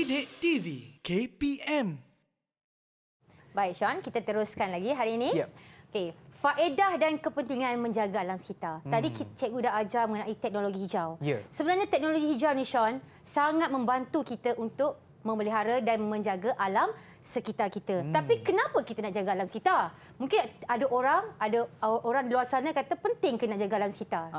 Didik TV KPM. Baik Sean, kita teruskan lagi hari ini. Yep. Okey, faedah dan kepentingan menjaga alam sekitar. Tadi cikgu dah ajar mengenai teknologi hijau. Ya. Sebenarnya teknologi hijau ni Sean sangat membantu kita untuk memelihara dan menjaga alam sekitar kita. Tapi kenapa kita nak jaga alam sekitar? Mungkin ada orang di luar sana kata penting ke nak jaga alam sekitar.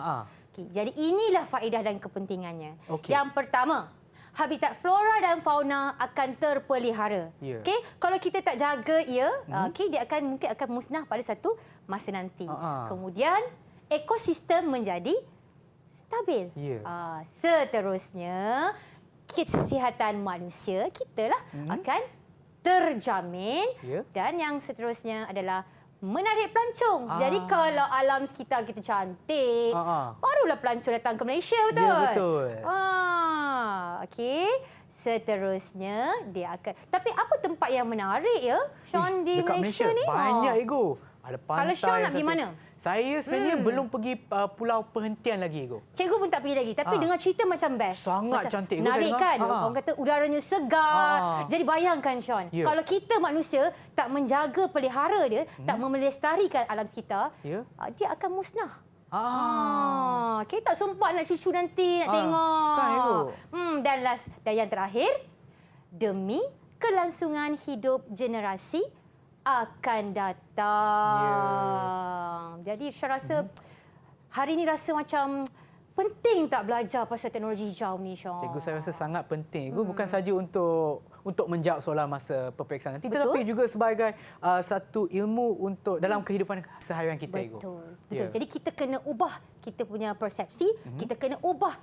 Okey, jadi inilah faedah dan kepentingannya. Okey. Yang pertama, habitat flora dan fauna akan terpelihara. Ya. Okey, kalau kita tak jaga ia, okey, dia mungkin akan musnah pada satu masa nanti. Kemudian ekosistem menjadi stabil. Ya. Seterusnya kesihatan manusia kita lah akan terjamin. Ya. Dan yang seterusnya adalah menarik pelancong. Jadi kalau alam sekitar kita cantik, barulah pelancong datang ke Malaysia, betul? Ya, betul. Okey. Seterusnya dia akan. Tapi apa tempat yang menarik ya, Sean, di dekat Malaysia ni? Banyak Ego. Ada pantai. Kalau Sean nak pergi satu. mana? Saya sebenarnya belum pergi pulau perhentian lagi Ego. Cikgu pun tak pergi lagi. Tapi dengar cerita macam best. Sangat macam cantik. menarik kan? Orang kata udaranya segar. Jadi bayangkan Sean, Ya. kalau kita manusia tak menjaga pelihara dia, tak melestarikan alam sekitar, Ya. dia akan musnah. Kita tak sempat nak cucu nanti nak tengok. Kan, Ibu? Dan yang terakhir, demi kelangsungan hidup generasi akan datang. Jadi saya rasa hari ini rasa macam penting tak belajar pasal teknologi hijau ni, Syah. Cikgu, saya rasa sangat penting. Ibu bukan saja untuk menjawab soalan masa peperiksaan nanti, tetapi juga sebagai satu ilmu untuk dalam kehidupan seharian kita, Ibu. Betul. Ya. Jadi kita kena ubah kita punya persepsi, kita kena ubah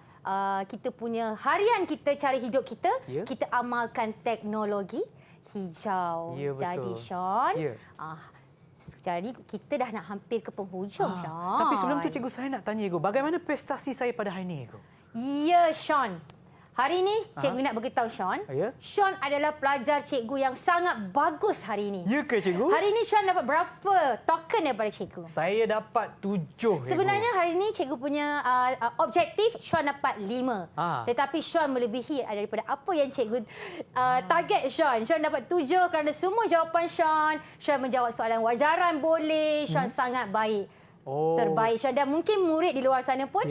kita punya harian kita, cara hidup kita, Ya. kita amalkan teknologi hijau. Ya, betul. Jadi Sean, Ya. jadi kita dah nak hampir ke penghujung, Sean. Tapi sebelum tu cikgu, saya nak tanya Ibu, bagaimana prestasi saya pada hari ini, Ibu? Ya, Sean. Hari ini cikgu nak beritahu Sean. Ya? Sean adalah pelajar cikgu yang sangat bagus hari ini. Ya ke, cikgu? Hari ini Sean dapat berapa token daripada cikgu? Saya dapat 7. Sebenarnya hari ini cikgu punya objektif Sean dapat 5. Tetapi Sean melebihi daripada apa yang cikgu target Sean. Sean dapat 7 kerana semua jawapan Sean. Sean menjawab soalan wajaran boleh. Sean sangat baik. Terbaik Sean. Dan mungkin murid di luar sana pun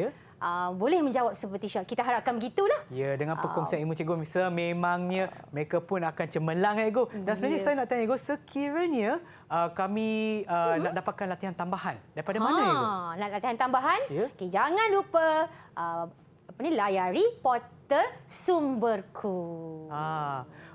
boleh menjawab seperti Sean. Kita harapkan begitulah. Ya, dengan perkongsian ilmu cikgu, memangnya mereka pun akan cemerlang, Ego. Dan sebenarnya saya nak tanya, Ego, sekiranya kami nak dapatkan latihan tambahan, daripada mana, Ego? Nak latihan tambahan? Ya. Okay, jangan lupa layari portal sumberku.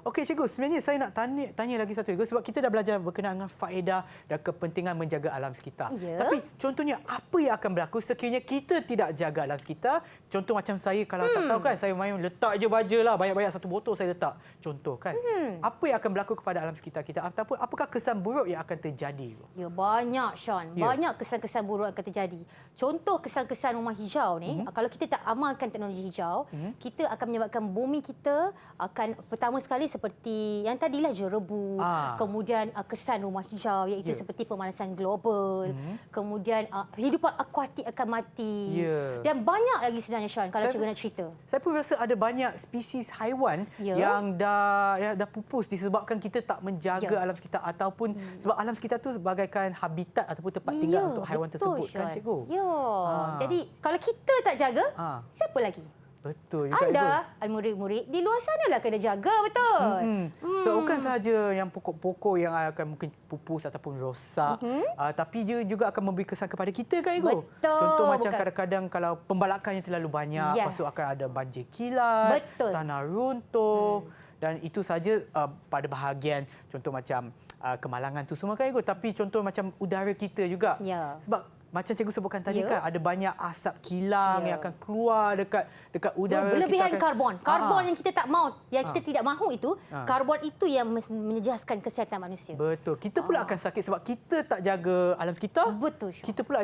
Okey, cikgu, sebenarnya saya nak tanya lagi satu, Ego, sebab kita dah belajar berkenaan dengan faedah dan kepentingan menjaga alam sekitar. Ya. Tapi contohnya apa yang akan berlaku sekiranya kita tidak jaga alam sekitar? Contoh macam saya, kalau tak tahu kan, saya main letak je baja lah, banyak-banyak satu botol saya letak. Contoh kan. Apa yang akan berlaku kepada alam sekitar kita? Ataupun apakah kesan buruk yang akan terjadi, Ego? Ya, banyak Sean. Ya. Banyak kesan-kesan buruk akan terjadi. Contoh kesan-kesan rumah hijau ni, kalau kita tak amalkan teknologi hijau, kita akan menyebabkan bumi kita akan pertama sekali seperti yang tadilah jerebu, kemudian kesan rumah hijau iaitu seperti pemanasan global, kemudian kehidupan akuatik akan mati. Dan banyak lagi sebenarnya Sean kalau cikgu nak cerita. Saya pun rasa ada banyak spesies haiwan yang dah pupus disebabkan kita tak menjaga alam sekitar, ataupun sebab alam sekitar tu sebagaikan habitat ataupun tempat tinggal untuk haiwan tersebut, Sean. kan, cikgu? Ya. Jadi kalau kita tak jaga, siapa lagi? Betul juga, Ibu. Anda, murid-murid di luar sanalah kena jaga, betul? So, bukan sahaja yang pokok-pokok yang akan mungkin pupus ataupun rosak, tapi dia juga akan memberi kesan kepada kita, kan, Ibu? Betul. Contoh macam kadang-kadang kalau pembalakan yang terlalu banyak, lepas tu akan ada banjir kilat, tanah runtuh, dan itu saja pada bahagian contoh macam kemalangan tu semua, kan, Ibu? Tapi contoh macam udara kita juga. Sebab macam cikgu sebutkan tadi, kan, ada banyak asap kilang yang akan keluar dekat udara. Berlebihan kita akan, karbon yang kita tak mahu, yang kita tidak mahu itu, karbon itu yang menjejaskan kesihatan manusia. Betul. Kita pula akan sakit sebab kita tak jaga alam sekitar. Betul, Sean. Kita pula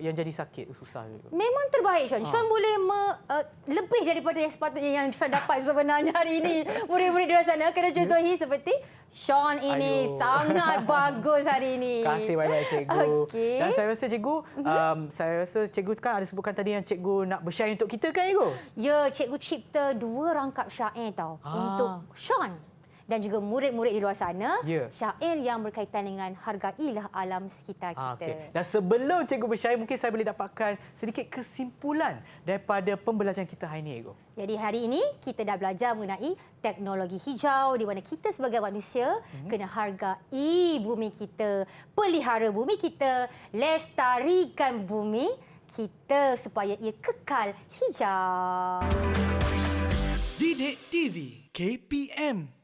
yang jadi sakit. Susah juga. Memang terbaik, Sean. Sean boleh lebih daripada yang sepatutnya yang Sean dapat sebenarnya hari ini. Murid-murid di luar sana kena contohi seperti Sean ini. Sangat bagus hari ini. Terima kasih banyak, cikgu. Okey. Dan saya rasa, cikgu, saya rasa cikgu kan ada sebutkan tadi yang cikgu nak bersyair untuk kita kan, Ego? Ya, cikgu cipta 2 rangkap syair tau untuk Sean dan juga murid-murid di luar sana. Syair yang berkaitan dengan hargailah alam sekitar kita. Okay. Dan sebelum cikgu bersyair, mungkin saya boleh dapatkan sedikit kesimpulan daripada pembelajaran kita hari ini, Ego. Jadi hari ini kita dah belajar mengenai teknologi hijau di mana kita sebagai manusia kena hargai bumi kita, pelihara bumi kita, lestarikan bumi kita supaya ia kekal hijau. Didik TV KPM